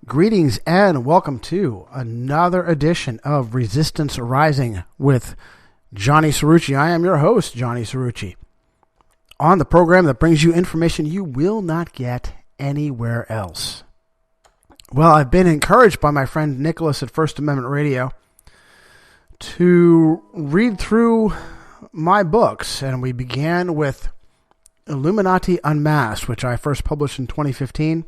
Greetings and welcome to another edition of Resistance Rising with Johnny Cirucci. I am your host, Johnny Cirucci, on the program that brings you information you will not get anywhere else. Well, I've been encouraged by my friend Nicholas at First Amendment Radio to read through my books, and we began with Illuminati Unmasked, which I first published in 2015.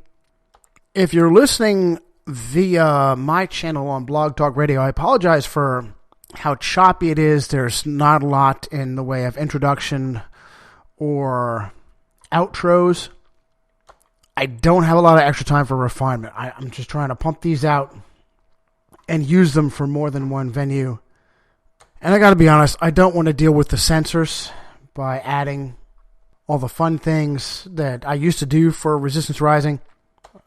If you're listening via my channel on Blog Talk Radio, I apologize for how choppy it is. There's not a lot in the way of introduction or outros. I don't have a lot of extra time for refinement. I'm just trying to pump these out and use them for more than one venue. And I got to be honest, I don't want to deal with the censors by adding all the fun things that I used to do for Resistance Rising.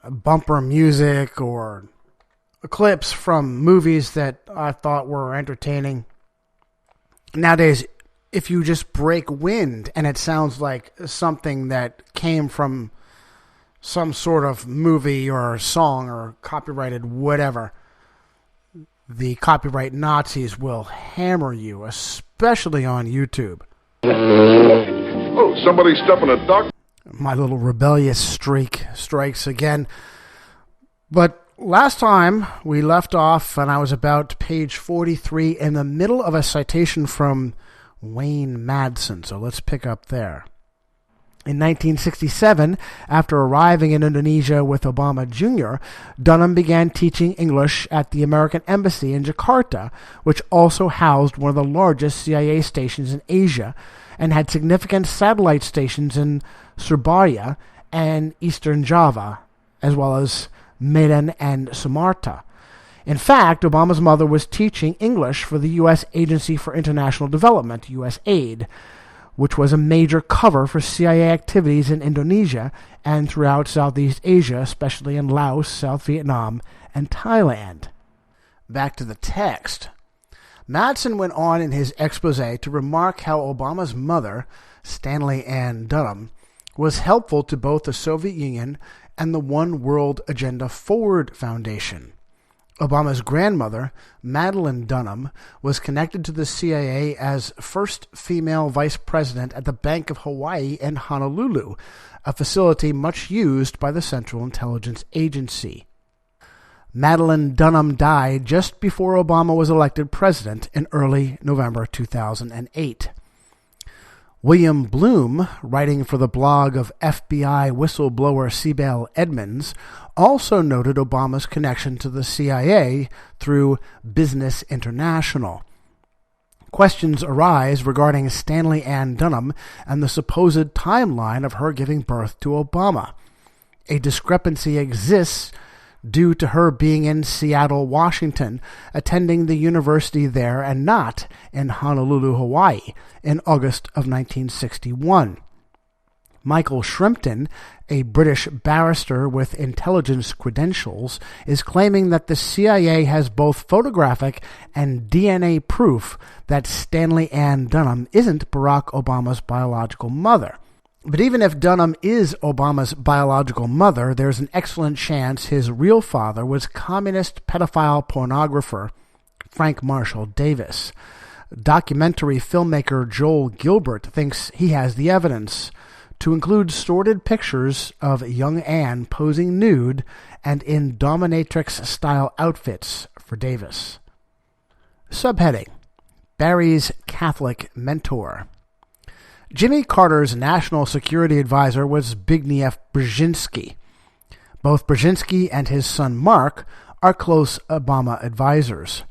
Bumper music or clips from movies that I thought were entertaining. Nowadays, if you just break wind and it sounds like something that came from some sort of movie or song or copyrighted whatever, the copyright Nazis will hammer you, especially on YouTube. Oh, somebody's stuffing a duck? My little rebellious streak strikes again. But last time we left off, and I was about page 43 in the middle of a citation from Wayne Madsen. So let's pick up there. In 1967, after arriving in Indonesia with Obama Jr., Dunham began teaching English at the American Embassy in Jakarta, which also housed one of the largest CIA stations in Asia and had significant satellite stations in Surabaya and Eastern Java, as well as Medan and Sumatera. In fact, Obama's mother was teaching English for the U.S. Agency for International Development, USAID, which was a major cover for CIA activities in Indonesia and throughout Southeast Asia, especially in Laos, South Vietnam, and Thailand. Back to the text. Madsen went on in his expose to remark how Obama's mother, Stanley Ann Dunham, was helpful to both the Soviet Union and the One World Agenda Forward Foundation. Obama's grandmother, Madeline Dunham, was connected to the CIA as first female vice president at the Bank of Hawaii in Honolulu, a facility much used by the Central Intelligence Agency. Madeline Dunham died just before Obama was elected president in early November 2008. William Bloom, writing for the blog of FBI whistleblower Sibel Edmonds, also noted Obama's connection to the CIA through Business International. Questions arise regarding Stanley Ann Dunham and the supposed timeline of her giving birth to Obama. A discrepancy exists due to her being in Seattle, Washington, attending the university there and not in Honolulu, Hawaii, in August of 1961. Michael Shrimpton, a British barrister with intelligence credentials, is claiming that the CIA has both photographic and DNA proof that Stanley Ann Dunham isn't Barack Obama's biological mother. But even if Dunham is Obama's biological mother, there's an excellent chance his real father was communist pedophile pornographer Frank Marshall Davis. Documentary filmmaker Joel Gilbert thinks he has the evidence, to include sordid pictures of young Anne posing nude and in dominatrix-style outfits for Davis. Subheading: Barry's Catholic Mentor. Jimmy Carter's national security advisor was Zbigniew Brzezinski. Both Brzezinski and his son Mark are close Obama advisors.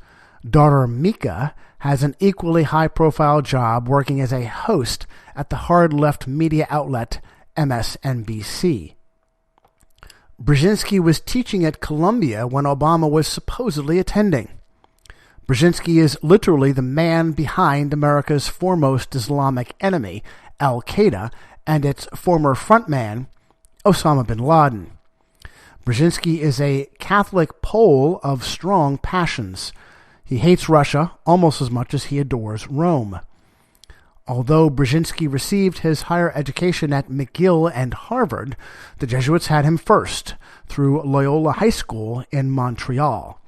Daughter Mika has an equally high-profile job working as a host at the hard-left media outlet MSNBC. Brzezinski was teaching at Columbia when Obama was supposedly attending. Brzezinski is literally the man behind America's foremost Islamic enemy, Al-Qaeda, and its former frontman, Osama bin Laden. Brzezinski is a Catholic Pole of strong passions. He hates Russia almost as much as he adores Rome. Although Brzezinski received his higher education at McGill and Harvard, the Jesuits had him first through Loyola High School in Montreal.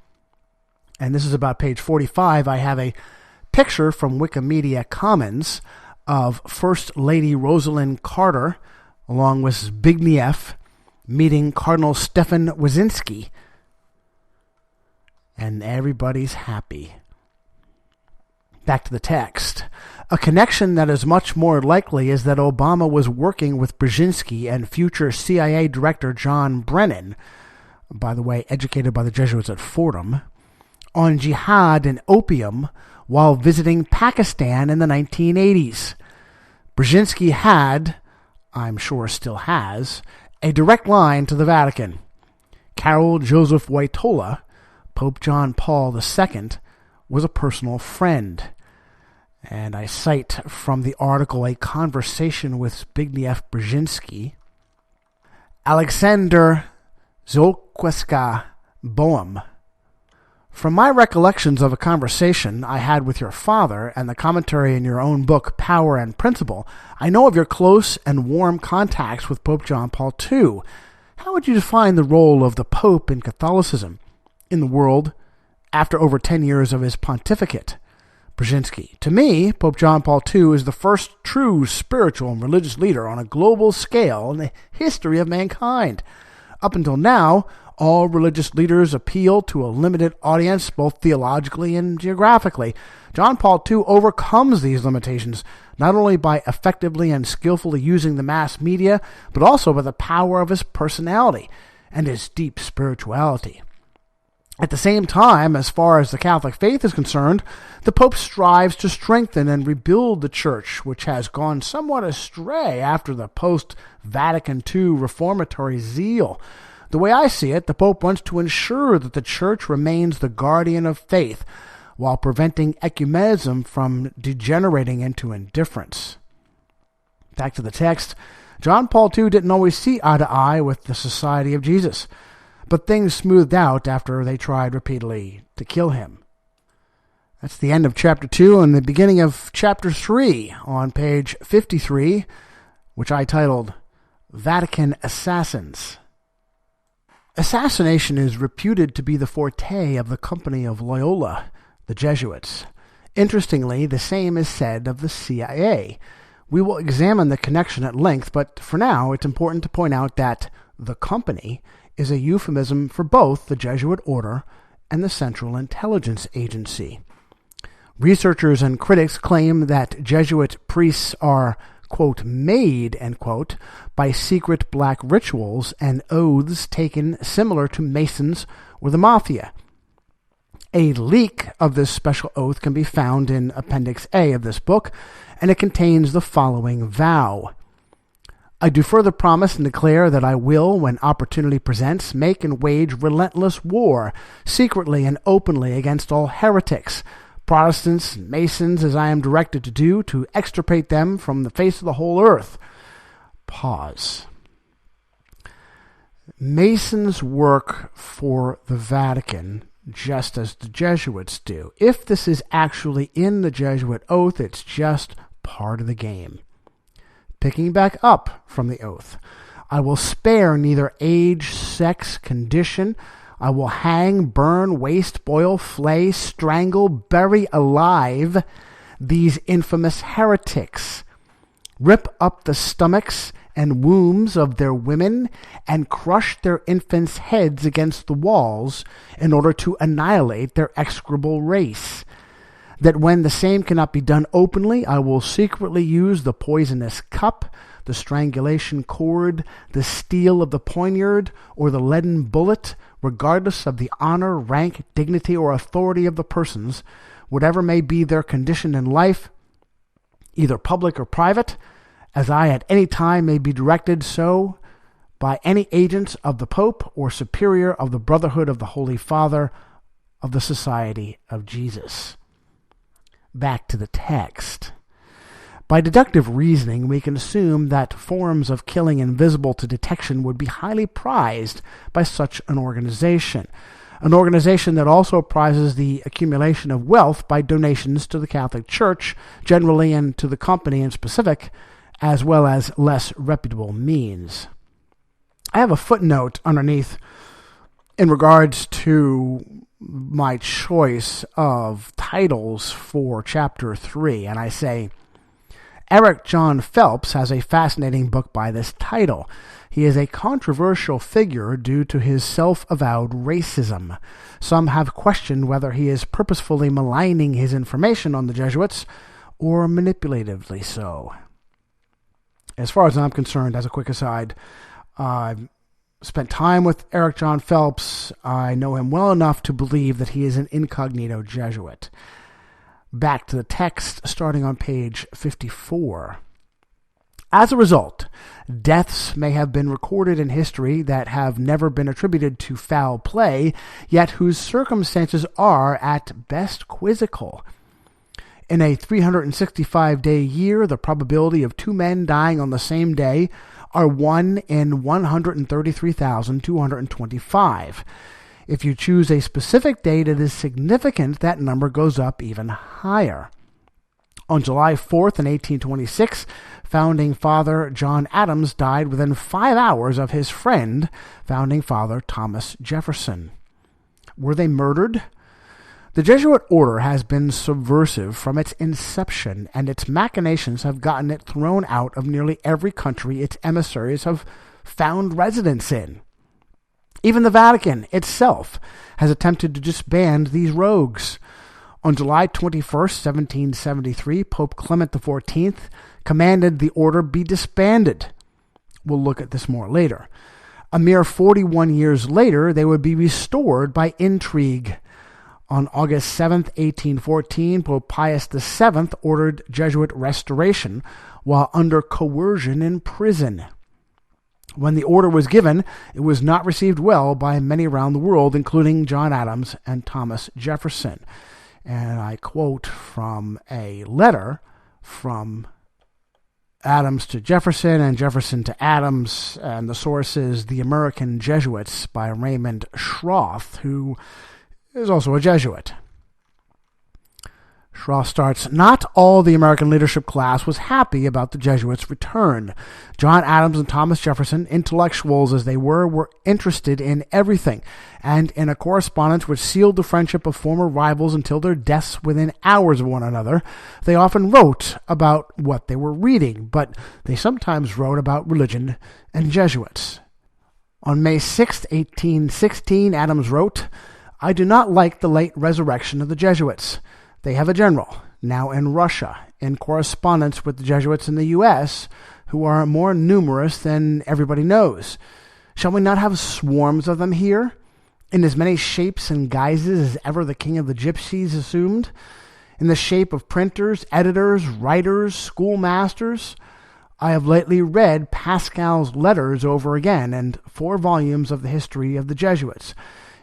And this is about page 45. I have a picture from Wikimedia Commons of First Lady Rosalind Carter, along with Zbigniew, meeting Cardinal Stefan Wyszynski. And everybody's happy. Back to the text. A connection that is much more likely is that Obama was working with Brzezinski and future CIA Director John Brennan, by the way, educated by the Jesuits at Fordham, on jihad and opium while visiting Pakistan in the 1980s. Brzezinski had, I'm sure still has, a direct line to the Vatican. Karol Joseph Wojtyla, Pope John Paul II, was a personal friend. And I cite from the article A Conversation with Zbigniew Brzezinski. Alexander Zolkowska Boehm. From my recollections of a conversation I had with your father and the commentary in your own book, Power and Principle, I know of your close and warm contacts with Pope John Paul II. How would you define the role of the Pope in Catholicism, in the world, after over 10 years of his pontificate? Brzezinski. To me, Pope John Paul II is the first true spiritual and religious leader on a global scale in the history of mankind. Up until now, all religious leaders appeal to a limited audience, both theologically and geographically. John Paul II overcomes these limitations, not only by effectively and skillfully using the mass media, but also by the power of his personality and his deep spirituality. At the same time, as far as the Catholic faith is concerned, the Pope strives to strengthen and rebuild the Church, which has gone somewhat astray after the post-Vatican II reformatory zeal. The way I see it, the Pope wants to ensure that the Church remains the guardian of faith, while preventing ecumenism from degenerating into indifference. Back to the text. John Paul II didn't always see eye to eye with the Society of Jesus, but things smoothed out after they tried repeatedly to kill him. That's the end of Chapter 2 and the beginning of Chapter 3 on page 53, which I titled Vatican Assassins. Assassination is reputed to be the forte of the Company of Loyola, the Jesuits. Interestingly, the same is said of the CIA. We will examine the connection at length, but for now it's important to point out that the Company is a euphemism for both the Jesuit order and the Central Intelligence Agency. Researchers and critics claim that Jesuit priests are, quote, made, end quote, by secret black rituals and oaths taken similar to Masons or the Mafia. A leak of this special oath can be found in Appendix A of this book, and it contains the following vow. I do further promise and declare that I will, when opportunity presents, make and wage relentless war, secretly and openly, against all heretics, Protestants and Masons, as I am directed to do, to extirpate them from the face of the whole earth. Pause. Masons work for the Vatican just as the Jesuits do. If this is actually in the Jesuit oath, it's just part of the game. Picking back up from the oath, I will spare neither age, sex, condition. I will hang, burn, waste, boil, flay, strangle, bury alive these infamous heretics, rip up the stomachs and wombs of their women, and crush their infants' heads against the walls in order to annihilate their execrable race. That when the same cannot be done openly, I will secretly use the poisonous cup, the strangulation cord, the steel of the poniard, or the leaden bullet, regardless of the honor, rank, dignity, or authority of the persons, whatever may be their condition in life, either public or private, as I at any time may be directed so by any agents of the Pope or superior of the Brotherhood of the Holy Father of the Society of Jesus. Back to the text. By deductive reasoning, we can assume that forms of killing invisible to detection would be highly prized by such an organization. an organization that also prizes the accumulation of wealth by donations to the Catholic Church generally and to the company in specific, as well as less reputable means. I have a footnote underneath in regards to my choice of titles for Chapter 3, and I say, Eric John Phelps has a fascinating book by this title. He is a controversial figure due to his self-avowed racism. Some have questioned whether he is purposefully maligning his information on the Jesuits or manipulatively so. As far as I'm concerned, as a quick aside, I've spent time with Eric John Phelps. I know him well enough to believe that he is an incognito Jesuit. Back to the text, starting on page 54. As a result, deaths may have been recorded in history that have never been attributed to foul play, yet whose circumstances are, at best, quizzical. In a 365-day year, the probability of 2 men dying on the same day are 1 in 133,225. If you choose a specific date that is significant, that number goes up even higher. On July 4th in 1826, Founding Father John Adams died within 5 hours of his friend, Founding Father Thomas Jefferson. Were they murdered? The Jesuit order has been subversive from its inception, and its machinations have gotten it thrown out of nearly every country its emissaries have found residence in. Even the Vatican itself has attempted to disband these rogues. On July 21st, 1773, Pope Clement XIV commanded the order be disbanded. We'll look at this more later. A mere 41 years later, they would be restored by intrigue. On August 7th, 1814, Pope Pius VII ordered Jesuit restoration while under coercion in prison. When the order was given, it was not received well by many around the world, including John Adams and Thomas Jefferson. And I quote from a letter from Adams to Jefferson and Jefferson to Adams, and the source is The American Jesuits by Raymond Schroth, who is also a Jesuit. Schroth starts, not all the American leadership class was happy about the Jesuits' return. John Adams and Thomas Jefferson, intellectuals as they were interested in everything, and in a correspondence which sealed the friendship of former rivals until their deaths within hours of one another. They often wrote about what they were reading, but they sometimes wrote about religion and Jesuits. On May 6, 1816, Adams wrote, I do not like the late resurrection of the Jesuits. They have a general, now in Russia, in correspondence with the Jesuits in the U.S., who are more numerous than everybody knows. Shall we not have swarms of them here, in as many shapes and guises as ever the king of the gypsies assumed? In the shape of printers, editors, writers, schoolmasters? I have lately read Pascal's letters over again, and 4 volumes of the history of the Jesuits.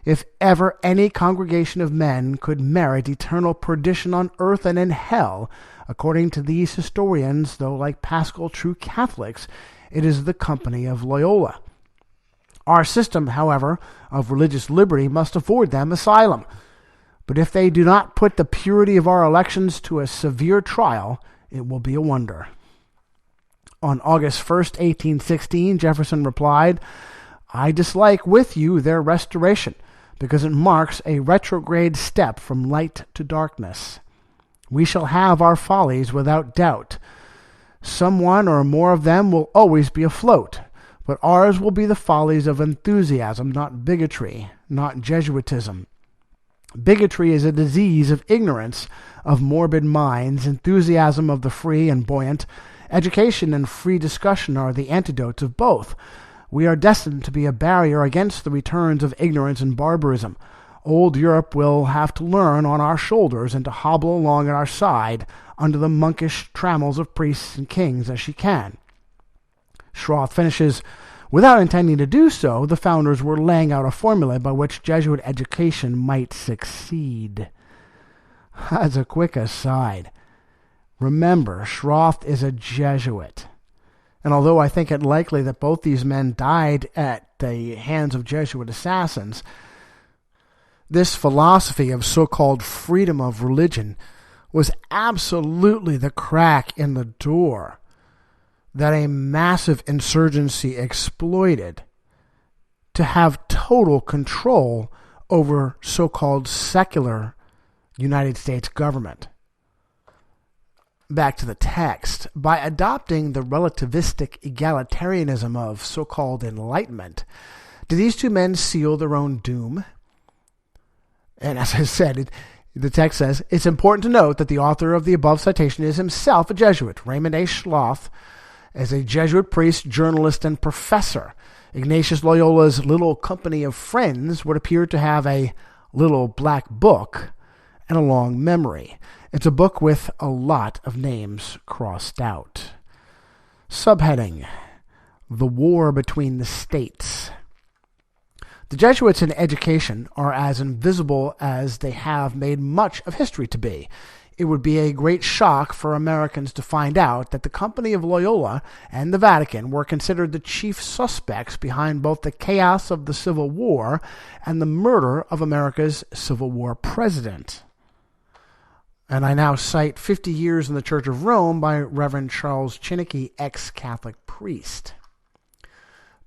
If ever any congregation of men could merit eternal perdition on earth and in hell, according to these historians, though like Pascal true Catholics, it is the company of Loyola. Our system, however, of religious liberty must afford them asylum. But if they do not put the purity of our elections to a severe trial, it will be a wonder. On August 1st, 1816, Jefferson replied, I dislike with you their restoration, because it marks a retrograde step from light to darkness. We shall have our follies without doubt. Some one or more of them will always be afloat, but ours will be the follies of enthusiasm, not bigotry, not Jesuitism. Bigotry is a disease of ignorance, of morbid minds. Enthusiasm of the free and buoyant. Education and free discussion are the antidotes of both. We are destined to be a barrier against the returns of ignorance and barbarism. Old Europe will have to learn on our shoulders and to hobble along at our side under the monkish trammels of priests and kings as she can. Schroth finishes, without intending to do so, the founders were laying out a formula by which Jesuit education might succeed. As a quick aside, remember, Schroth is a Jesuit. And although I think it likely that both these men died at the hands of Jesuit assassins, This philosophy of so-called freedom of religion was absolutely the crack in the door that a massive insurgency exploited to have total control over so-called secular United States government. Back to the text. By adopting the relativistic egalitarianism of so-called enlightenment, do these two men seal their own doom? And as I said, the text says, it's important to note that the author of the above citation is himself a Jesuit. Raymond A. Schloth is a Jesuit priest, journalist, and professor. Ignatius Loyola's little company of friends would appear to have a little black book and a long memory. It's a book with a lot of names crossed out. Subheading: The War Between the States. The Jesuits in education are as invisible as they have made much of history to be. It would be a great shock for Americans to find out that the Company of Loyola and the Vatican were considered the chief suspects behind both the chaos of the Civil War and the murder of America's Civil War president. And I now cite 50 Years in the Church of Rome by Reverend Charles Chinnicky, ex-Catholic priest.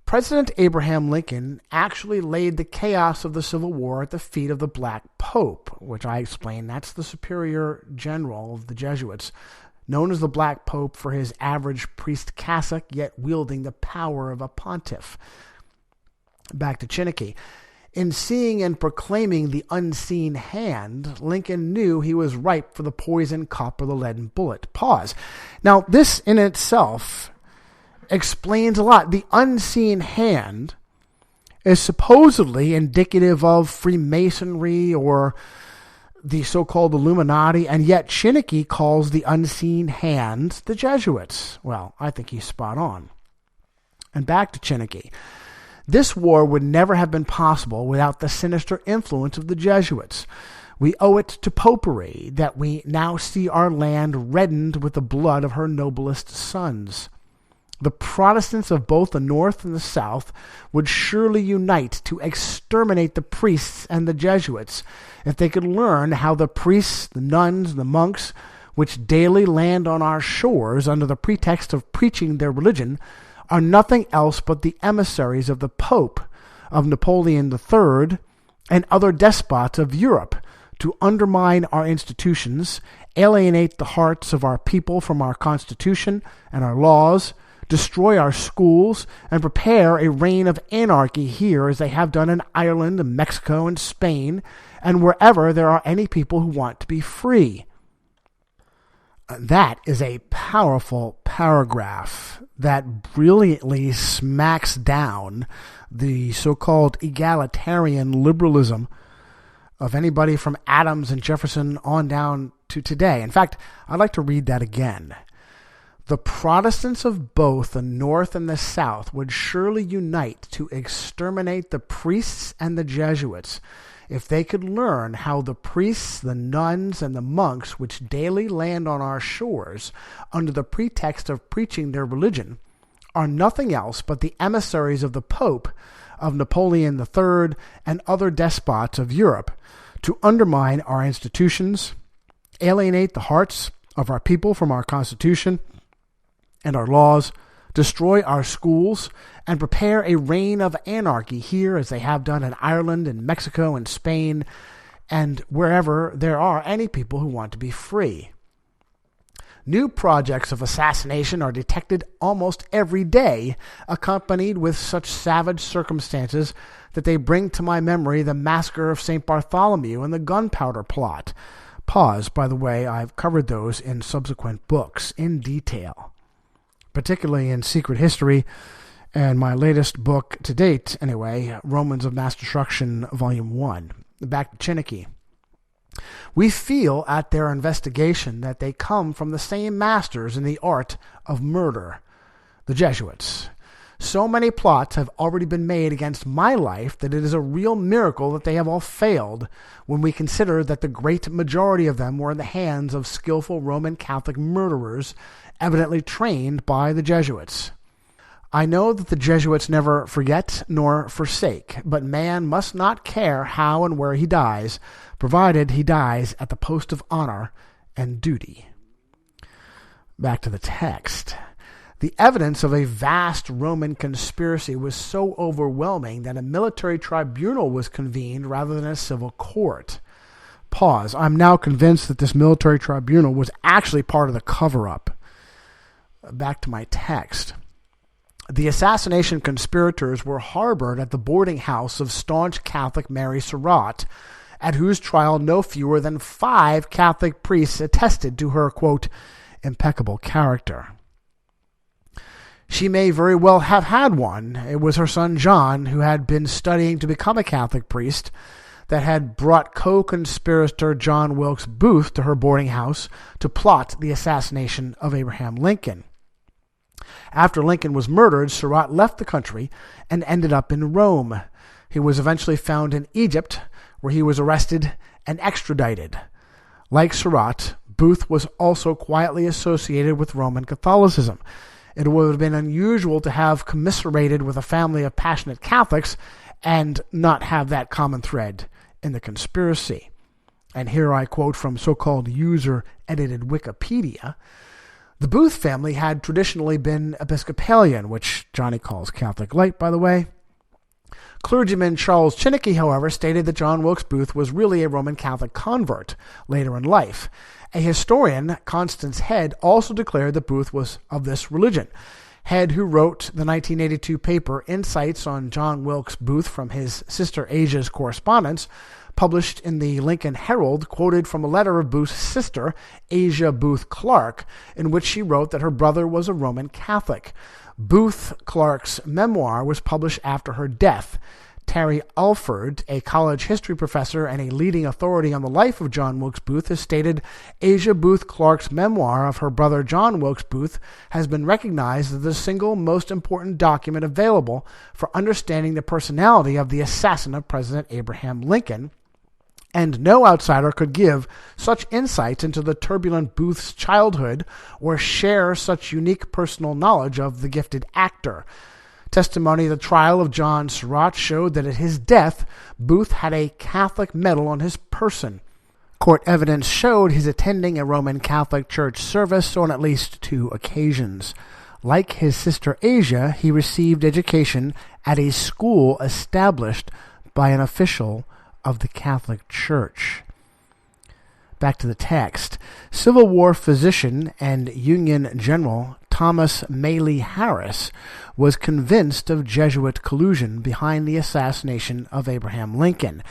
President Abraham Lincoln actually laid the chaos of the Civil War at the feet of the Black Pope, which I explained, that's the superior general of the Jesuits, known as the Black Pope for his average priest cassock, yet wielding the power of a pontiff. Back to Chinnicky. In seeing and proclaiming the unseen hand, Lincoln knew he was ripe for the poison cup or the leaden bullet. Pause. Now, this in itself explains a lot. The unseen hand is supposedly indicative of Freemasonry or the so-called Illuminati, and yet Chinnicky calls the unseen hand the Jesuits. Well, I think he's spot on. And back to Chinnicky. This war would never have been possible without the sinister influence of the Jesuits. We owe it to popery that we now see our land reddened with the blood of her noblest sons. The Protestants of both the North and the South would surely unite to exterminate the priests and the Jesuits if they could learn how the priests, the nuns, and the monks, which daily land on our shores under the pretext of preaching their religion, are nothing else but the emissaries of the Pope, of Napoleon III, and other despots of Europe, to undermine our institutions, alienate the hearts of our people from our Constitution and our laws, destroy our schools, and prepare a reign of anarchy here as they have done in Ireland and Mexico and Spain, and wherever there are any people who want to be free. That is a powerful paragraph that brilliantly smacks down the so-called egalitarian liberalism of anybody from Adams and Jefferson on down to today. In fact, I'd like to read that again. The Protestants of both the North and the South would surely unite to exterminate the priests and the Jesuits if they could learn how the priests, the nuns, and the monks which daily land on our shores under the pretext of preaching their religion are nothing else but the emissaries of the Pope, of Napoleon III, and other despots of Europe, to undermine our institutions, alienate the hearts of our people from our Constitution and our laws, destroy our schools, and prepare a reign of anarchy here as they have done in Ireland and Mexico and Spain and wherever there are any people who want to be free. New projects of assassination are detected almost every day, accompanied with such savage circumstances that they bring to my memory the massacre of St. Bartholomew and the gunpowder plot. Pause, by the way, I've covered those in subsequent books in detail, particularly in Secret History, and my latest book to date, anyway, Romans of Mass Destruction, Volume 1. Back to Chinnicky. We feel at their investigation that they come from the same masters in the art of murder, the Jesuits. So many plots have already been made against my life that it is a real miracle that they have all failed when we consider that the great majority of them were in the hands of skillful Roman Catholic murderers, evidently trained by the Jesuits. I know that the Jesuits never forget nor forsake, but man must not care how and where he dies, provided he dies at the post of honor and duty. Back to the text. The evidence of a vast Roman conspiracy was so overwhelming that a military tribunal was convened rather than a civil court. Pause. I'm now convinced that this military tribunal was actually part of the cover-up. Back to my text. The assassination conspirators were harbored at the boarding house of staunch Catholic Mary Surratt, at whose trial no fewer than 5 Catholic priests attested to her, quote, impeccable character. She may very well have had one. It was her son John, who had been studying to become a Catholic priest, that had brought co-conspirator John Wilkes Booth to her boarding house to plot the assassination of Abraham Lincoln. After Lincoln was murdered, Surratt left the country and ended up in Rome. He was eventually found in Egypt, where he was arrested and extradited. Like Surratt, Booth was also quietly associated with Roman Catholicism. It would have been unusual to have commiserated with a family of passionate Catholics and not have that common thread in the conspiracy. And here I quote from so-called user-edited Wikipedia. The Booth family had traditionally been Episcopalian, which Johnny calls Catholic Light, by the way. Clergyman Charles Chinnicky, however, stated that John Wilkes Booth was really a Roman Catholic convert later in life. A historian, Constance Head, also declared that Booth was of this religion. Head, who wrote the 1982 paper Insights on John Wilkes Booth from his sister Asia's correspondence, published in the Lincoln Herald, quoted from a letter of Booth's sister, Asia Booth Clark, in which she wrote that her brother was a Roman Catholic. Booth Clark's memoir was published after her death. Terry Alford, a college history professor and a leading authority on the life of John Wilkes Booth, has stated Asia Booth Clark's memoir of her brother John Wilkes Booth has been recognized as the single most important document available for understanding the personality of the assassin of President Abraham Lincoln, and no outsider could give such insights into the turbulent Booth's childhood or share such unique personal knowledge of the gifted actor. Testimony at the trial of John Surratt showed that at his death, Booth had a Catholic medal on his person. Court evidence showed his attending a Roman Catholic church service on at least 2 occasions. Like his sister Asia, he received education at a school established by an official of the Catholic Church. Back to the text. Civil War physician and Union General Thomas Maley Harris was convinced of Jesuit collusion behind the assassination of Abraham Lincoln.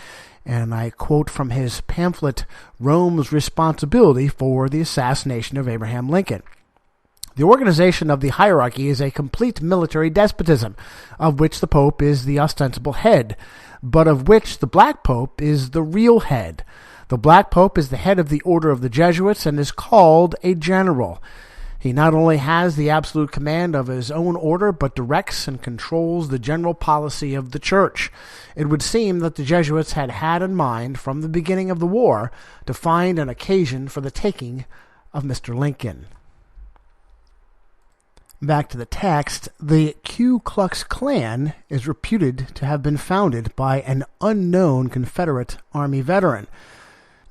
And I quote from his pamphlet, Rome's Responsibility for the Assassination of Abraham Lincoln. The organization of the hierarchy is a complete military despotism, of which the Pope is the ostensible head, but of which the Black Pope is the real head. The Black Pope is the head of the Order of the Jesuits and is called a general. He not only has the absolute command of his own order, but directs and controls the general policy of the Church. It would seem that the Jesuits had in mind from the beginning of the war to find an occasion for the taking of Mr. Lincoln. Back to the text, the Ku Klux Klan is reputed to have been founded by an unknown Confederate Army veteran.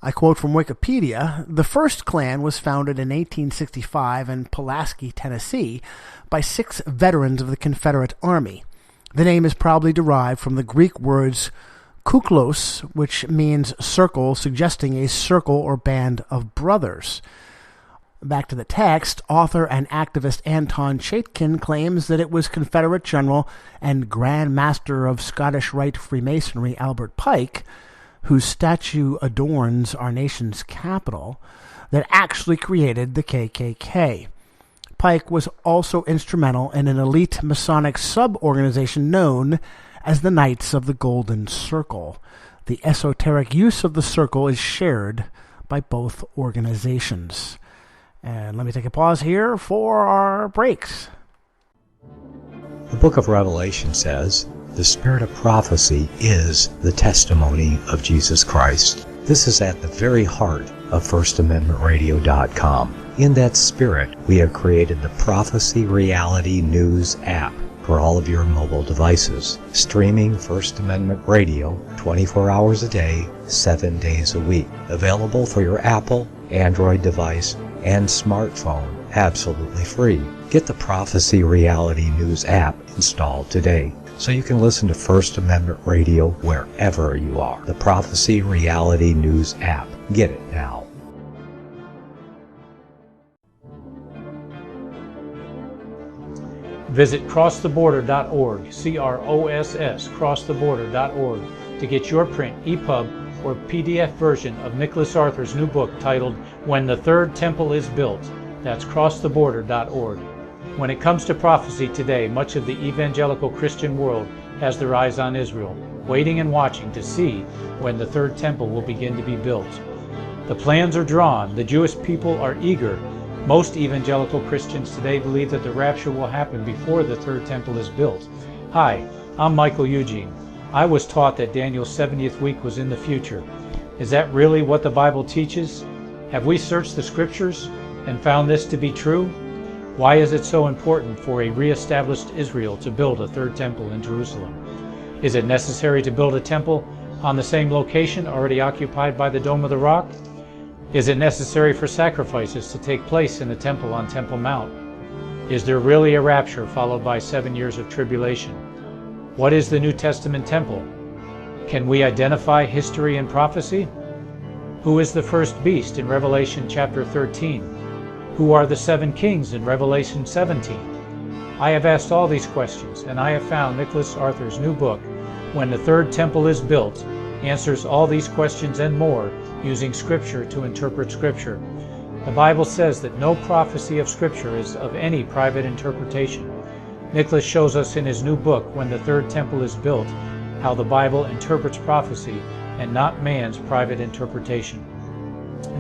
I quote from Wikipedia, the first Klan was founded in 1865 in Pulaski, Tennessee, by 6 veterans of the Confederate Army. The name is probably derived from the Greek words kuklos, which means circle, suggesting a circle or band of brothers. Back to the text, author and activist Anton Chaikin claims that it was Confederate General and Grand Master of Scottish Rite Freemasonry Albert Pike, whose statue adorns our nation's capital, that actually created the KKK. Pike was also instrumental in an elite Masonic sub-organization known as the Knights of the Golden Circle. The esoteric use of the circle is shared by both organizations. And let me take a pause here for our breaks. The book of Revelation says, the spirit of prophecy is the testimony of Jesus Christ. This is at the very heart of FirstAmendmentRadio.com. In that spirit, we have created the Prophecy Reality News app. for all of your mobile devices. Streaming First Amendment Radio 24 hours a day, 7 days a week. Available for your Apple, Android device, and smartphone absolutely free. Get the Prophecy Reality News app installed today so you can listen to First Amendment Radio wherever you are. The Prophecy Reality News app. Get it now. Visit crosstheborder.org, CROSS, crosstheborder.org, to get your print, EPUB, or PDF version of Nicholas Arthur's new book titled When the Third Temple is Built. That's crosstheborder.org. When it comes to prophecy today, much of the evangelical Christian world has their eyes on Israel, waiting and watching to see when the third temple will begin to be built. The plans are drawn. The Jewish people are eager. Most evangelical Christians today believe that the rapture will happen before the third temple is built. Hi, I'm Michael Eugene. I was taught that Daniel's 70th week was in the future. Is that really what the Bible teaches? Have we searched the scriptures and found this to be true? Why is it so important for a re-established Israel to build a third temple in Jerusalem? Is it necessary to build a temple on the same location already occupied by the Dome of the Rock? Is it necessary for sacrifices to take place in the temple on Temple Mount? Is there really a rapture followed by 7 years of tribulation? What is the New Testament temple? Can we identify history and prophecy? Who is the first beast in Revelation chapter 13? Who are the 7 kings in Revelation 17? I have asked all these questions, and I have found Nicholas Arthur's new book, When the Third Temple is Built, answers all these questions and more using Scripture to interpret Scripture. The Bible says that no prophecy of Scripture is of any private interpretation. Nicholas shows us in his new book, When the Third Temple is Built, how the Bible interprets prophecy and not man's private interpretation.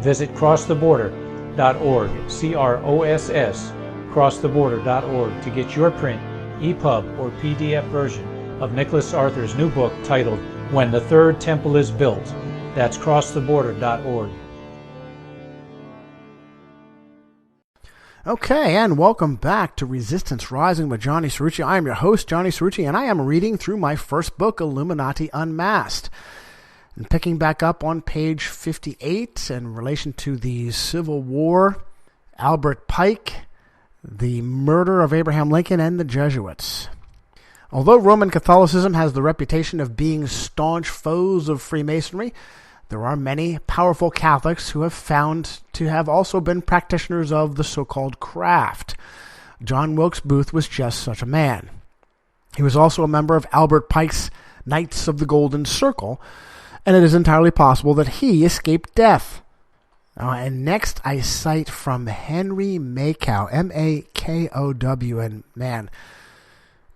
Visit crosstheborder.org, CROSS, crosstheborder.org, to get your print, EPUB, or PDF version of Nicholas Arthur's new book titled When the Third Temple is Built. That's crosstheborder.org. Okay, and welcome back to Resistance Rising with Johnny Cirucci. I am your host, Johnny Cirucci, and I am reading through my first book, Illuminati Unmasked. And picking back up on page 58 in relation to the Civil War, Albert Pike, the murder of Abraham Lincoln, and the Jesuits. Although Roman Catholicism has the reputation of being staunch foes of Freemasonry, there are many powerful Catholics who have found to have also been practitioners of the so-called craft. John Wilkes Booth was just such a man. He was also a member of Albert Pike's Knights of the Golden Circle, and it is entirely possible that he escaped death. And next I cite from Henry Makow, M-A-K-O-W, and man,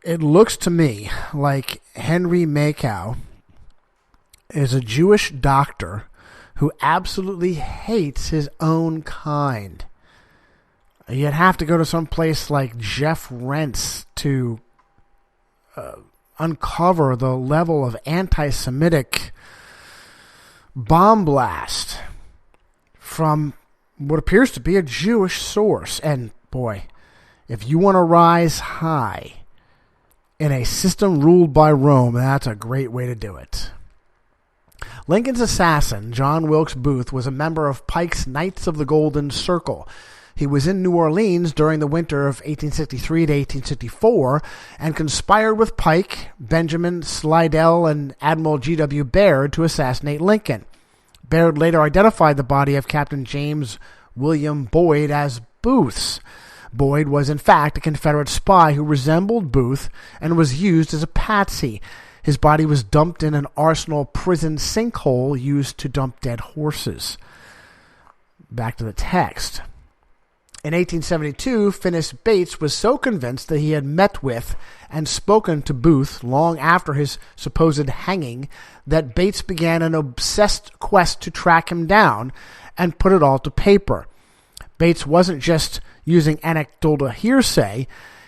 it looks to me like Henry Makow is a Jewish doctor who absolutely hates his own kind. You'd have to go to some place like Jeff Rentz to uncover the level of anti-Semitic bomb blast from what appears to be a Jewish source. And boy, if you want to rise high in a system ruled by Rome, that's a great way to do it. Lincoln's assassin, John Wilkes Booth, was a member of Pike's Knights of the Golden Circle. He was in New Orleans during the winter of 1863 to 1864 and conspired with Pike, Benjamin Slidell, and Admiral G.W. Baird to assassinate Lincoln. Baird later identified the body of Captain James William Boyd as Booth's. Boyd was in fact a Confederate spy who resembled Booth and was used as a patsy. His body was dumped in an Arsenal prison sinkhole used to dump dead horses. Back to the text. In 1872, Finis Bates was so convinced that he had met with and spoken to Booth long after his supposed hanging that Bates began an obsessed quest to track him down and put it all to paper. Bates wasn't just using anecdotal hearsay.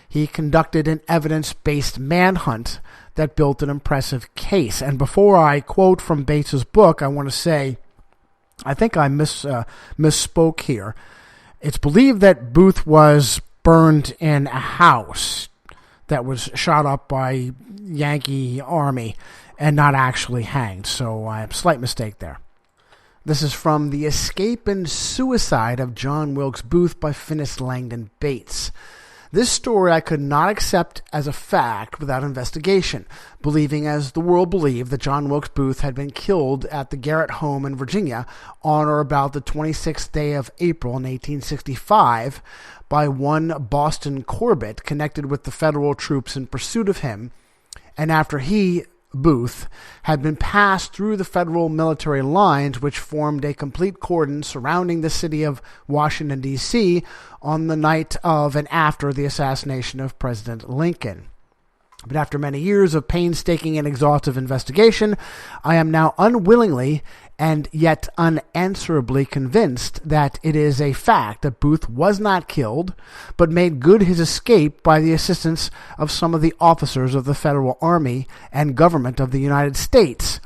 He conducted an evidence-based manhunt that built an impressive case. And before I quote from Bates's book, I want to say, I think I misspoke here. It's believed that Booth was burned in a house. that was shot up by Yankee Army and not actually hanged. So slight mistake there. This is from The Escape and Suicide of John Wilkes Booth by Finis Langdon Bates. This story I could not accept as a fact without investigation, believing as the world believed that John Wilkes Booth had been killed at the Garrett home in Virginia on or about the 26th day of April in 1865 by one Boston Corbett connected with the federal troops in pursuit of him, and after he, Booth, had been passed through the federal military lines which formed a complete cordon surrounding the city of Washington, D.C. on the night of and after the assassination of President Lincoln. But after many years of painstaking and exhaustive investigation, I am now unwillingly and yet unanswerably convinced that it is a fact that Booth was not killed, but made good his escape by the assistance of some of the officers of the Federal Army and government of the United States,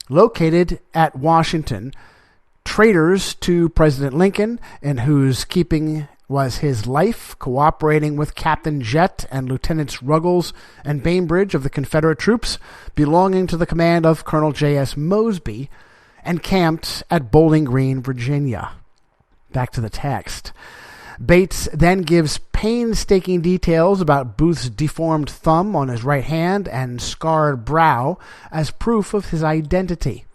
located at Washington, traitors to President Lincoln, in whose keeping was his life, cooperating with Captain Jett and Lieutenants Ruggles and Bainbridge of the Confederate troops belonging to the command of Colonel J.S. Mosby, and camped at Bowling Green, Virginia. Back to the text. Bates then gives painstaking details about Booth's deformed thumb on his right hand and scarred brow as proof of his identity.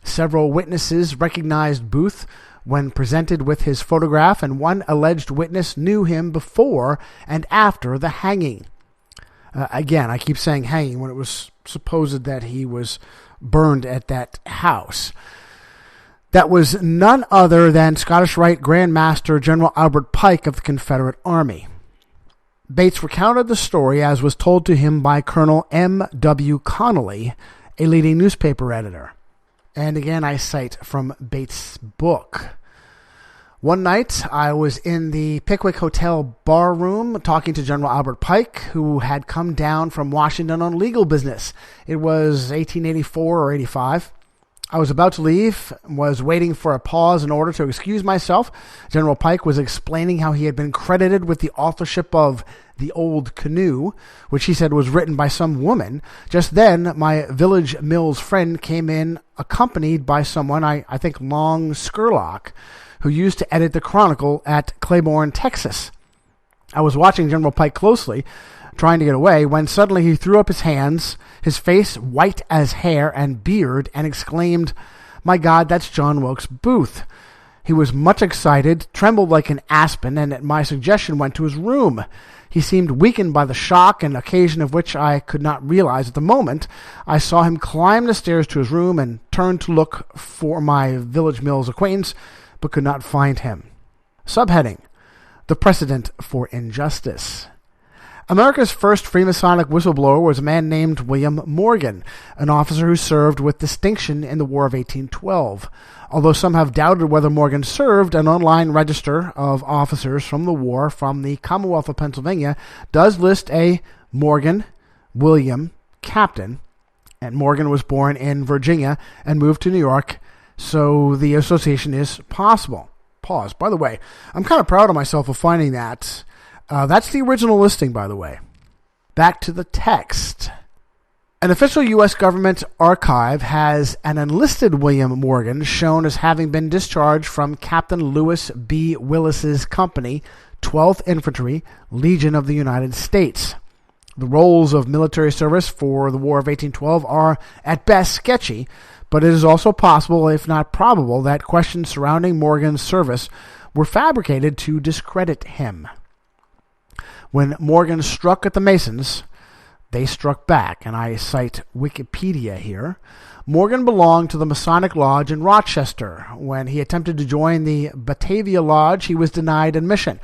Several witnesses recognized Booth when presented with his photograph, and one alleged witness knew him before and after the hanging. Again, I keep saying hanging when it was supposed that he was burned at that house. That was none other than Scottish Rite Grand Master General Albert Pike of the Confederate Army. Bates recounted the story as was told to him by Colonel M.W. Connolly, a leading newspaper editor. And again, I cite from Bates' book. One night, I was in the Pickwick Hotel bar room talking to General Albert Pike, who had come down from Washington on legal business. It was 1884 or 85. I was about to leave, was waiting for a pause in order to excuse myself. General Pike was explaining how he had been credited with the authorship of The Old Canoe, which he said was written by some woman. Just then, my Village Mills friend came in, accompanied by someone, I think Long Skurlock, who used to edit the Chronicle at Claiborne, Texas. I was watching General Pike closely, trying to get away, when suddenly he threw up his hands, his face white as hair and beard, and exclaimed, "My God, that's John Wilkes Booth." He was much excited, trembled like an aspen, and at my suggestion went to his room. He seemed weakened by the shock, an occasion of which I could not realize at the moment. I saw him climb the stairs to his room and turn to look for my Village Mills acquaintance, but could not find him. Subheading: The Precedent for Injustice. America's first Freemasonic whistleblower was a man named William Morgan, an officer who served with distinction in the War of 1812. Although some have doubted whether Morgan served, an online register of officers from the war from the Commonwealth of Pennsylvania does list a Morgan, William, Captain, and Morgan was born in Virginia and moved to New York, so the association is possible. Pause. By the way, I'm kind of proud of myself for finding that. That's the original listing, by the way. Back to the text. An official U.S. government archive has an enlisted William Morgan shown as having been discharged from Captain Lewis B. Willis's company, 12th Infantry, Legion of the United States. The roles of military service for the War of 1812 are at best sketchy, but it is also possible, if not probable, that questions surrounding Morgan's service were fabricated to discredit him. When Morgan struck at the Masons, they struck back, and I cite Wikipedia here. Morgan belonged to the Masonic Lodge in Rochester. When he attempted to join the Batavia Lodge, he was denied admission.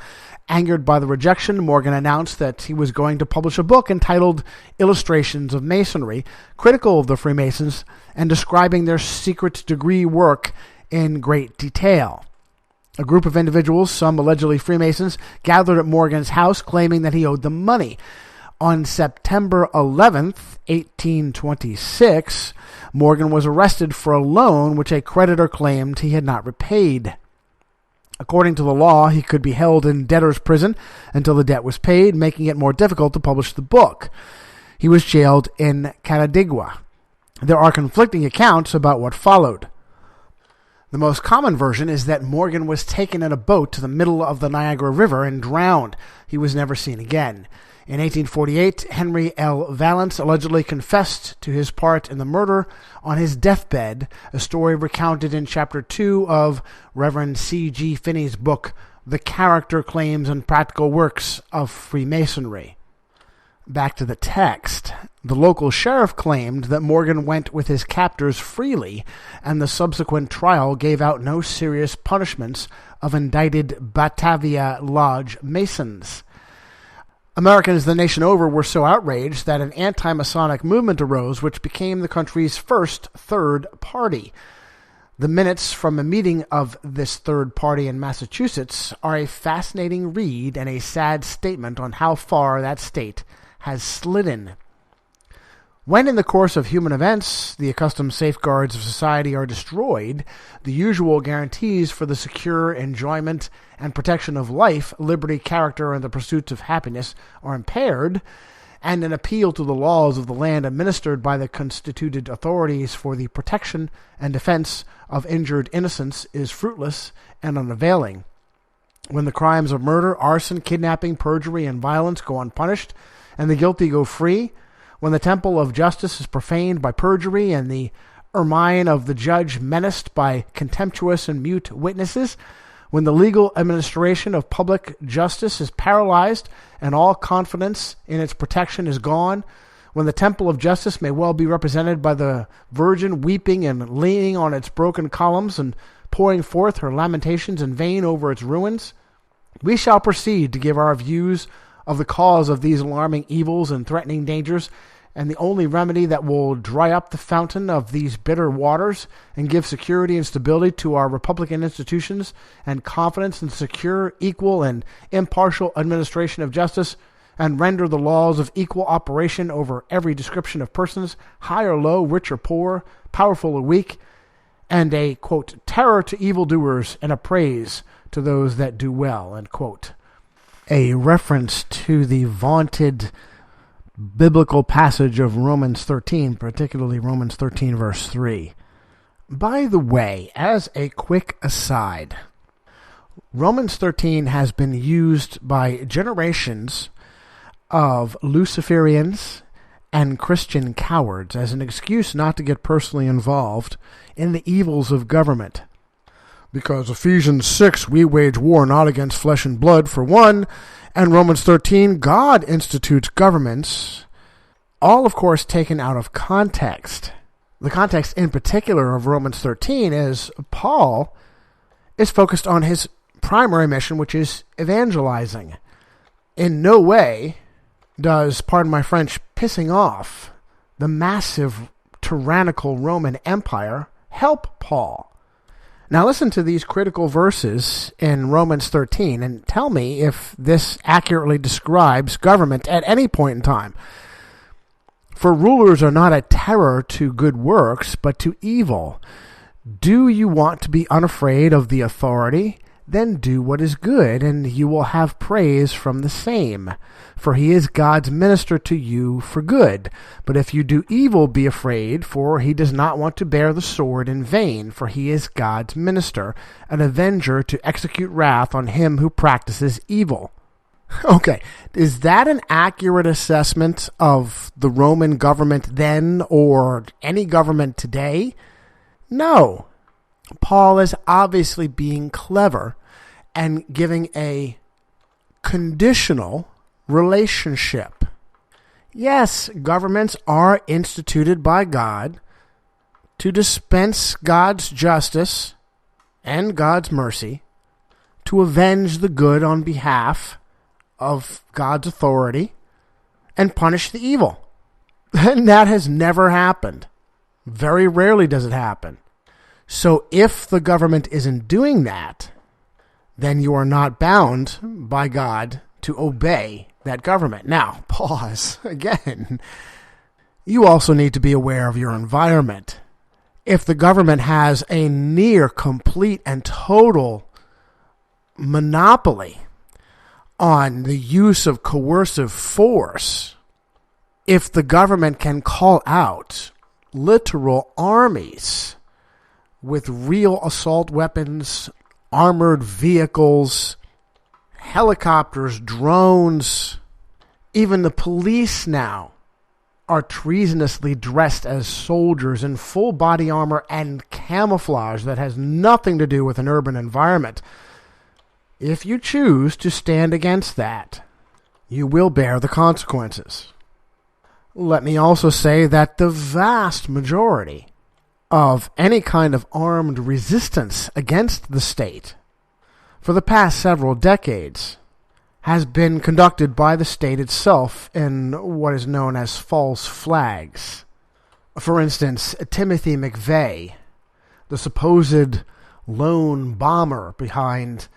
Angered by the rejection, Morgan announced that he was going to publish a book entitled Illustrations of Masonry, critical of the Freemasons and describing their secret degree work in great detail. A group of individuals, some allegedly Freemasons, gathered at Morgan's house claiming that he owed them money. On September 11th, 1826, Morgan was arrested for a loan which a creditor claimed he had not repaid. According to the law, he could be held in debtor's prison until the debt was paid, making it more difficult to publish the book. He was jailed in Canandaigua. There are conflicting accounts about what followed. The most common version is that Morgan was taken in a boat to the middle of the Niagara River and drowned. He was never seen again. In 1848, Henry L. Valence allegedly confessed to his part in the murder on his deathbed, a story recounted in Chapter 2 of Reverend C.G. Finney's book, The Character, Claims, and Practical Works of Freemasonry. Back to the text. The local sheriff claimed that Morgan went with his captors freely, and the subsequent trial gave out no serious punishments of indicted Batavia Lodge Masons. Americans the nation over were so outraged that an anti-Masonic movement arose which became the country's first third party. The minutes from a meeting of this third party in Massachusetts are a fascinating read and a sad statement on how far that state has slidden. When in the course of human events the accustomed safeguards of society are destroyed, the usual guarantees for the secure enjoyment and protection of life, liberty, character, and the pursuits of happiness are impaired, and an appeal to the laws of the land administered by the constituted authorities for the protection and defense of injured innocence is fruitless and unavailing. When the crimes of murder, arson, kidnapping, perjury, and violence go unpunished, and the guilty go free, when the temple of justice is profaned by perjury and the ermine of the judge menaced by contemptuous and mute witnesses, when the legal administration of public justice is paralyzed and all confidence in its protection is gone, when the temple of justice may well be represented by the Virgin weeping and leaning on its broken columns and pouring forth her lamentations in vain over its ruins, we shall proceed to give our views of the cause of these alarming evils and threatening dangers, and the only remedy that will dry up the fountain of these bitter waters and give security and stability to our Republican institutions and confidence in secure, equal, and impartial administration of justice, and render the laws of equal operation over every description of persons, high or low, rich or poor, powerful or weak, and a, quote, terror to evildoers and a praise to those that do well, end quote. A reference to the vaunted biblical passage of Romans 13, particularly Romans 13, verse 3. By the way, as a quick aside, Romans 13 has been used by generations of Luciferians and Christian cowards as an excuse not to get personally involved in the evils of government. Because Ephesians 6, we wage war not against flesh and blood, for one, and Romans 13, God institutes governments, all, of course, taken out of context. The context in particular of Romans 13 is Paul is focused on his primary mission, which is evangelizing. In no way does, pardon my French, pissing off the massive tyrannical Roman Empire help Paul. Now listen to these critical verses in Romans 13 and tell me if this accurately describes government at any point in time. For rulers are not a terror to good works, but to evil. Do you want to be unafraid of the authority? Then do what is good, and you will have praise from the same. For he is God's minister to you for good. But if you do evil, be afraid, for he does not want to bear the sword in vain, for he is God's minister, an avenger to execute wrath on him who practices evil. Okay, is that an accurate assessment of the Roman government then, or any government today? No. Paul is obviously being clever and giving a conditional relationship. Yes, governments are instituted by God to dispense God's justice and God's mercy, to avenge the good on behalf of God's authority, and punish the evil. And that has never happened. Very rarely does it happen. So if the government isn't doing that, then you are not bound by God to obey that government. Now, pause again. You also need to be aware of your environment. If the government has a near complete and total monopoly on the use of coercive force if the government can call out literal armies with real assault weapons, armored vehicles, helicopters, drones. Even the police now are treasonously dressed as soldiers in full body armor and camouflage that has nothing to do with an urban environment. If you choose to stand against that, you will bear the consequences. Let me also say that the vast majority of any kind of armed resistance against the state for the past several decades has been conducted by the state itself in what is known as false flags. For instance, Timothy McVeigh, the supposed lone bomber behind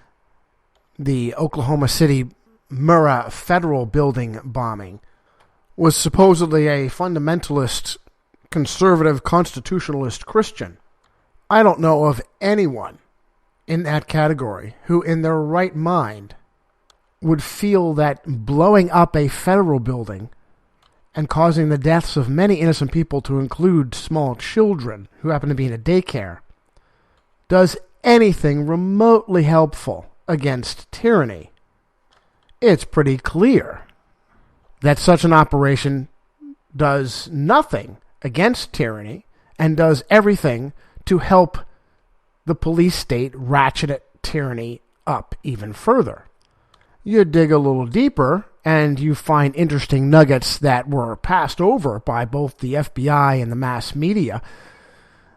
the Oklahoma City Murrah Federal Building bombing, was supposedly a fundamentalist, conservative, constitutionalist Christian. I don't know of anyone in that category who, in their right mind, would feel that blowing up a federal building and causing the deaths of many innocent people, to include small children who happen to be in a daycare, does anything remotely helpful against tyranny. It's pretty clear that such an operation does nothing against tyranny and does everything to help the police state ratchet tyranny up even further. You dig a little deeper and you find interesting nuggets that were passed over by both the FBI and the mass media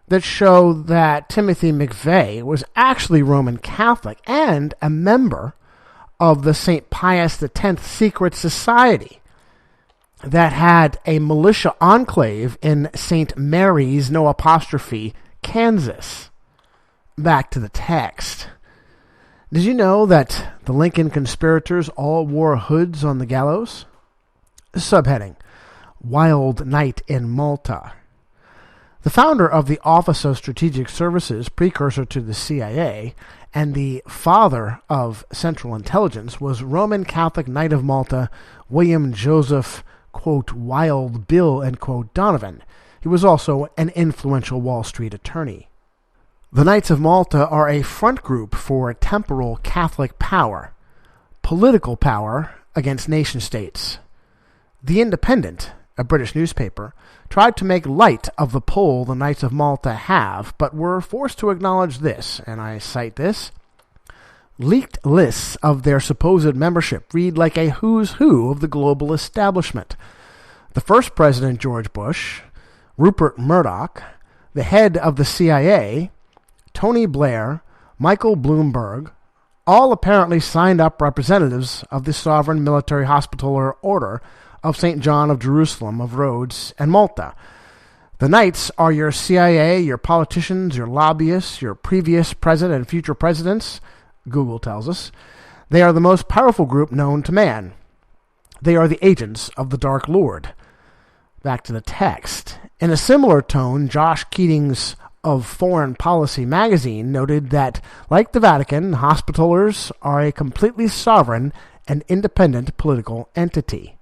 that show that Timothy McVeigh was actually Roman Catholic and a member of the St. Pius X Secret Society that had a militia enclave in St. Mary's, no apostrophe, Kansas. Back to the text. Did you know that the Lincoln conspirators all wore hoods on the gallows? Subheading: Wild Night in Malta. The founder of the Office of Strategic Services, precursor to the CIA, and the father of Central Intelligence was Roman Catholic Knight of Malta, William Joseph, quote, Wild Bill, end quote, Donovan. He was also an influential Wall Street attorney. The Knights of Malta are a front group for temporal Catholic power, political power against nation-states. The Independent, a British newspaper, tried to make light of the pull the Knights of Malta have, but were forced to acknowledge this, and I cite this: leaked lists of their supposed membership read like a who's who of the global establishment. The first President George Bush, Rupert Murdoch, the head of the CIA, Tony Blair, Michael Bloomberg, all apparently signed up representatives of the Sovereign Military Hospitaller Order of St. John of Jerusalem of Rhodes and Malta. The Knights are your CIA, your politicians, your lobbyists, your previous president and future presidents, Google tells us. They are the most powerful group known to man. They are the agents of the Dark Lord. Back to the text. In a similar tone, Josh Keating's of Foreign Policy magazine noted that, like the Vatican, Hospitallers are a completely sovereign and independent political entity.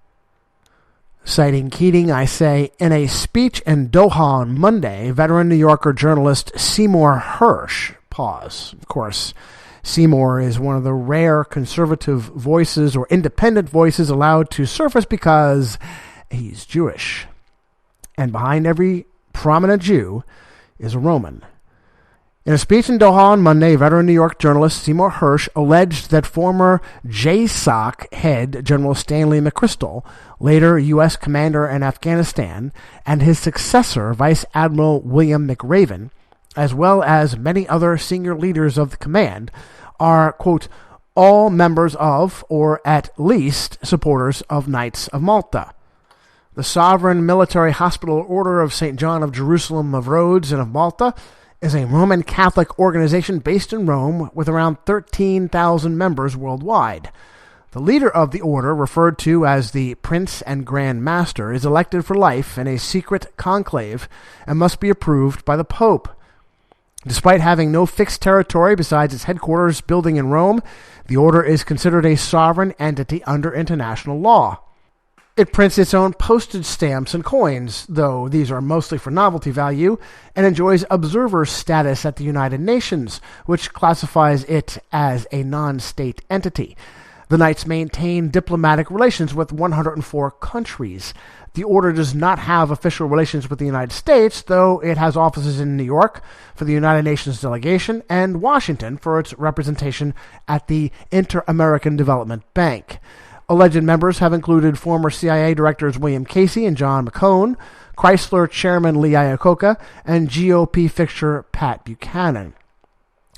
Citing Keating, I say, in a speech in Doha on Monday, veteran New Yorker journalist Seymour Hersh, pause. Of course, Seymour is one of the rare conservative voices or independent voices allowed to surface because he's Jewish. And behind every prominent Jew is a Roman. In a speech in Doha on Monday, veteran New York journalist Seymour Hersh alleged that former JSOC head General Stanley McChrystal, later U.S. commander in Afghanistan, and his successor, Vice Admiral William McRaven, as well as many other senior leaders of the command, are, quote, all members of, or at least supporters of, Knights of Malta. The Sovereign Military Hospital Order of St. John of Jerusalem of Rhodes and of Malta is a Roman Catholic organization based in Rome with around 13,000 members worldwide. The leader of the order, referred to as the Prince and Grand Master, is elected for life in a secret conclave and must be approved by the Pope. Despite having no fixed territory besides its headquarters building in Rome, the order is considered a sovereign entity under international law. It prints its own postage stamps and coins, though these are mostly for novelty value, and enjoys observer status at the United Nations, which classifies it as a non-state entity. The Knights maintain diplomatic relations with 104 countries. The order does not have official relations with the United States, though it has offices in New York for the United Nations delegation and Washington for its representation at the Inter-American Development Bank. Alleged members have included former CIA directors William Casey and John McCone, Chrysler chairman Lee Iacocca, and GOP fixture Pat Buchanan.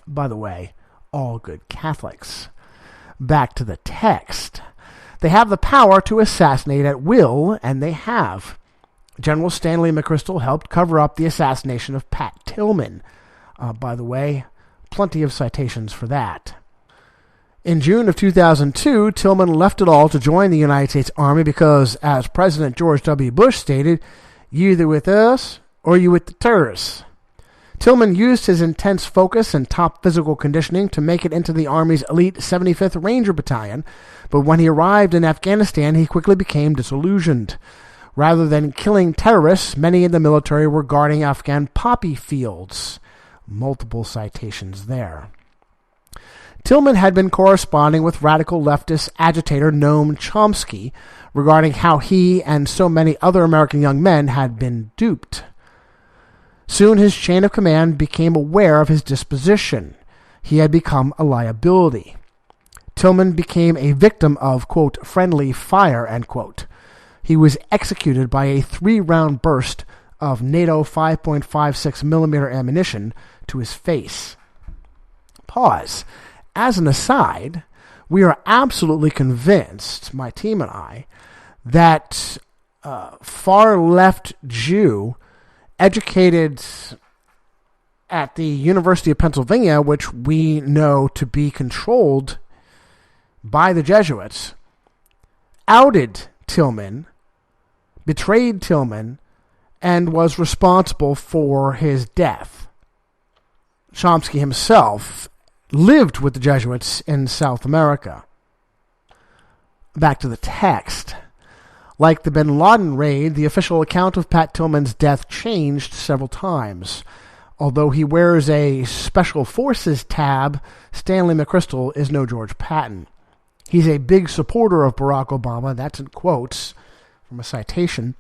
By the way, all good Catholics. Back to the text. They have the power to assassinate at will, and they have. General Stanley McChrystal helped cover up the assassination of Pat Tillman. By the way, plenty of citations for that. In June of 2002, Tillman left it all to join the United States Army because, as President George W. Bush stated, "You either with us or you with the terrorists." Tillman used his intense focus and top physical conditioning to make it into the Army's elite 75th Ranger Battalion, but when he arrived in Afghanistan, he quickly became disillusioned. Rather than killing terrorists, many in the military were guarding Afghan poppy fields. Multiple citations there. Tillman had been corresponding with radical leftist agitator Noam Chomsky regarding how he and so many other American young men had been duped. Soon his chain of command became aware of his disposition. He had become a liability. Tillman became a victim of, quote, friendly fire, end quote. He was executed by a 3-round burst of NATO 5.56 millimeter ammunition to his face. Pause. As an aside, we are absolutely convinced, my team and I, that far-left Jew educated at the University of Pennsylvania, which we know to be controlled by the Jesuits, outed Tillman, betrayed Tillman, and was responsible for his death. Chomsky himself lived with the Jesuits in South America. Back to the text. Like the bin Laden raid, the official account of Pat Tillman's death changed several times. Although he wears a Special Forces tab, Stanley McChrystal is no George Patton. He's a big supporter of Barack Obama, that's in quotes from a citation,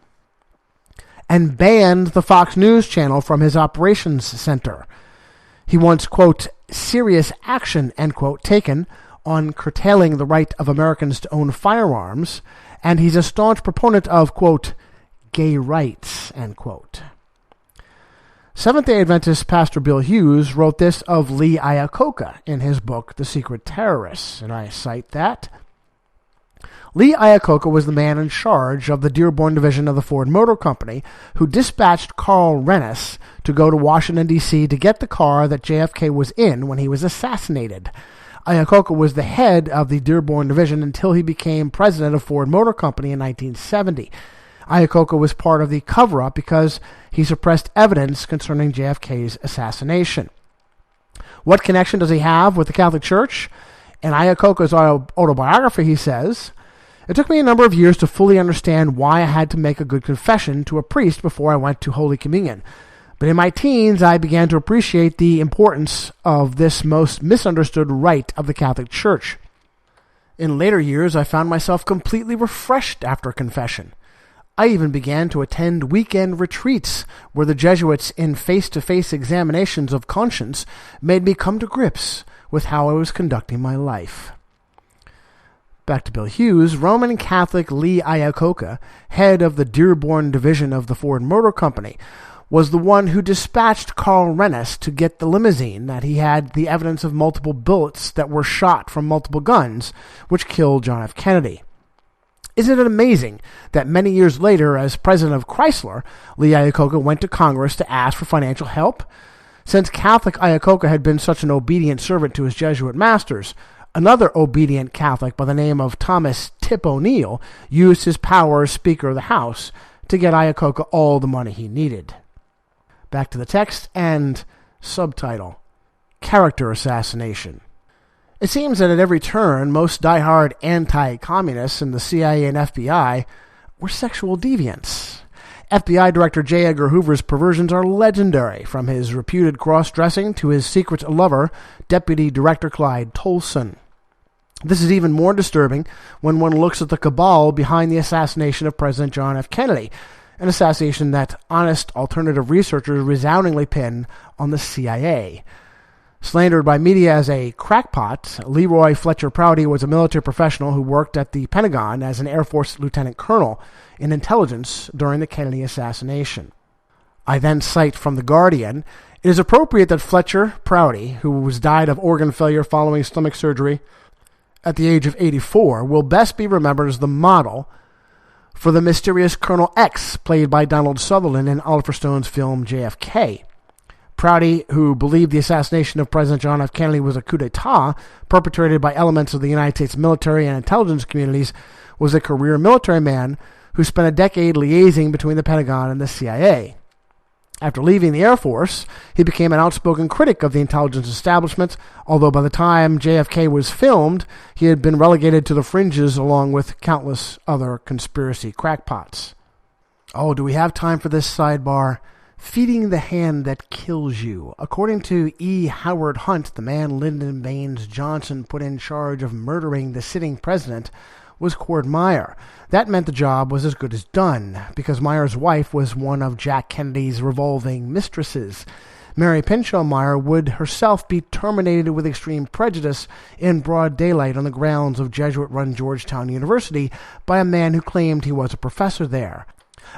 and banned the Fox News channel from his operations center. He wants, quote, serious action, end quote, taken on curtailing the right of Americans to own firearms, and he's a staunch proponent of, quote, gay rights, end quote. Seventh-day Adventist Pastor Bill Hughes wrote this of Lee Iacocca in his book, The Secret Terrorists, and I cite that. Lee Iacocca was the man in charge of the Dearborn division of the Ford Motor Company who dispatched Carl Rennes to go to Washington, D.C. to get the car that JFK was in when he was assassinated. Iacocca was the head of the Dearborn division until he became president of Ford Motor Company in 1970. Iacocca was part of the cover-up because he suppressed evidence concerning JFK's assassination. What connection does he have with the Catholic Church? In Iacocca's autobiography, he says, "It took me a number of years to fully understand why I had to make a good confession to a priest before I went to Holy Communion. But in my teens, I began to appreciate the importance of this most misunderstood rite of the Catholic Church. In later years, I found myself completely refreshed after confession. I even began to attend weekend retreats where the Jesuits, in face-to-face examinations of conscience, made me come to grips with how I was conducting my life." Back to Bill Hughes, Roman Catholic Lee Iacocca, head of the Dearborn division of the Ford Motor Company, was the one who dispatched Carl Rennes to get the limousine that he had the evidence of multiple bullets that were shot from multiple guns, which killed John F. Kennedy. Isn't it amazing that many years later, as president of Chrysler, Lee Iacocca went to Congress to ask for financial help? Since Catholic Iacocca had been such an obedient servant to his Jesuit masters, another obedient Catholic by the name of Thomas Tip O'Neill used his power as Speaker of the House to get Iacocca all the money he needed. Back to the text and Subtitle: Character Assassination. It seems that at every turn, most diehard anti-communists in the CIA and FBI were sexual deviants. FBI Director J. Edgar Hoover's perversions are legendary, from his reputed cross-dressing to his secret lover, Deputy Director Clyde Tolson. This is even more disturbing when one looks at the cabal behind the assassination of President John F. Kennedy, an assassination that honest alternative researchers resoundingly pin on the CIA. Slandered by media as a crackpot, Leroy Fletcher Prouty was a military professional who worked at the Pentagon as an Air Force lieutenant colonel in intelligence during the Kennedy assassination. I then cite from The Guardian, "It is appropriate that Fletcher Prouty, who died of organ failure following stomach surgery at the age of 84, will best be remembered as the model for the mysterious Colonel X, played by Donald Sutherland in Oliver Stone's film JFK. Prouty, who believed the assassination of President John F. Kennedy was a coup d'etat perpetrated by elements of the United States military and intelligence communities, was a career military man who spent a decade liaising between the Pentagon and the CIA. After leaving the Air Force, he became an outspoken critic of the intelligence establishment, although by the time JFK was filmed, he had been relegated to the fringes along with countless other conspiracy crackpots." Oh, do we have time for this sidebar? Feeding the hand that kills you. According to E. Howard Hunt, the man Lyndon Baines Johnson put in charge of murdering the sitting president was Cord Meyer. That meant the job was as good as done, because Meyer's wife was one of Jack Kennedy's revolving mistresses. Mary Pinchot Meyer would herself be terminated with extreme prejudice in broad daylight on the grounds of Jesuit-run Georgetown University by a man who claimed he was a professor there.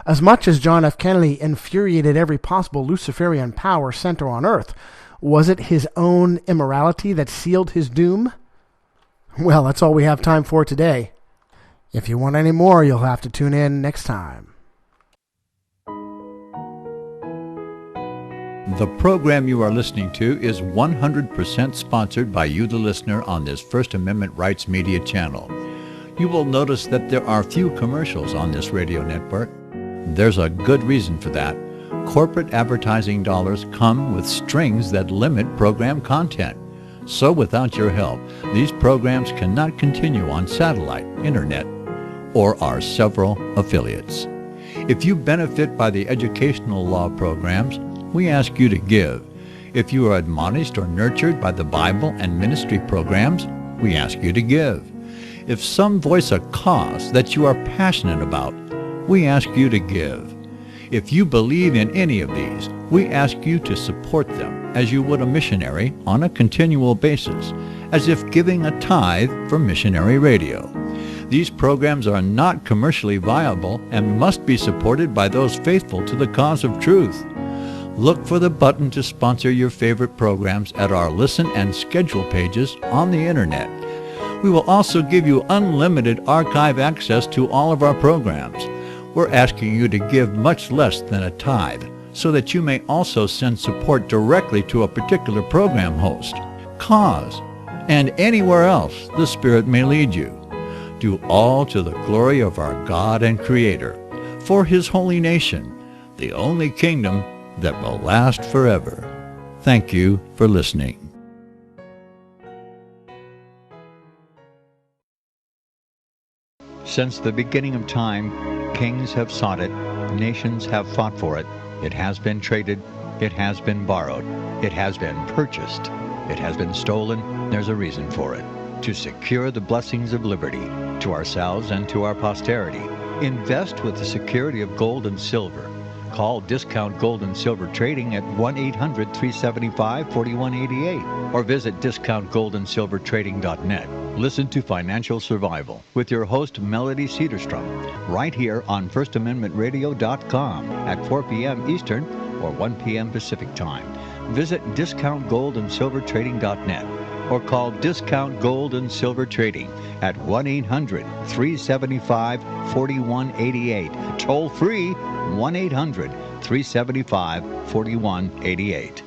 As much as John F. Kennedy infuriated every possible Luciferian power center on Earth, was it his own immorality that sealed his doom? Well, that's all we have time for today. If you want any more, you'll have to tune in next time. The program you are listening to is 100% sponsored by you, the listener, on this First Amendment Rights Media channel. You will notice that there are few commercials on this radio network. There's a good reason for that. Corporate advertising dollars come with strings that limit program content. So without your help, these programs cannot continue on satellite, internet, or our several affiliates. If you benefit by the educational law programs, we ask you to give. If you are admonished or nurtured by the Bible and ministry programs, we ask you to give. If some voice a cause that you are passionate about, we ask you to give. If you believe in any of these, we ask you to support them as you would a missionary on a continual basis, as if giving a tithe for missionary radio. These programs are not commercially viable and must be supported by those faithful to the cause of truth. Look for the button to sponsor your favorite programs at our listen and schedule pages on the internet. We will also give you unlimited archive access to all of our programs. We're asking you to give much less than a tithe, so that you may also send support directly to a particular program host, cause, and anywhere else the Spirit may lead you. Do all to the glory of our God and Creator, for His holy nation, the only kingdom that will last forever. Thank you for listening. Since the beginning of time, kings have sought it, nations have fought for it. It has been traded, it has been borrowed, it has been purchased, it has been stolen. There's a reason for it. To secure the blessings of liberty to ourselves and to our posterity. Invest with the security of gold and silver. Call Discount Gold and Silver Trading at 1-800-375-4188 or visit discountgoldandsilvertrading.net. Listen to Financial Survival with your host Melody Cedarstrom right here on FirstAmendmentRadio.com at 4 p.m. Eastern or 1 p.m. Pacific Time. Visit discountgoldandsilvertrading.net or call Discount Gold and Silver Trading at 1-800-375-4188. Toll free 1-800-375-4188.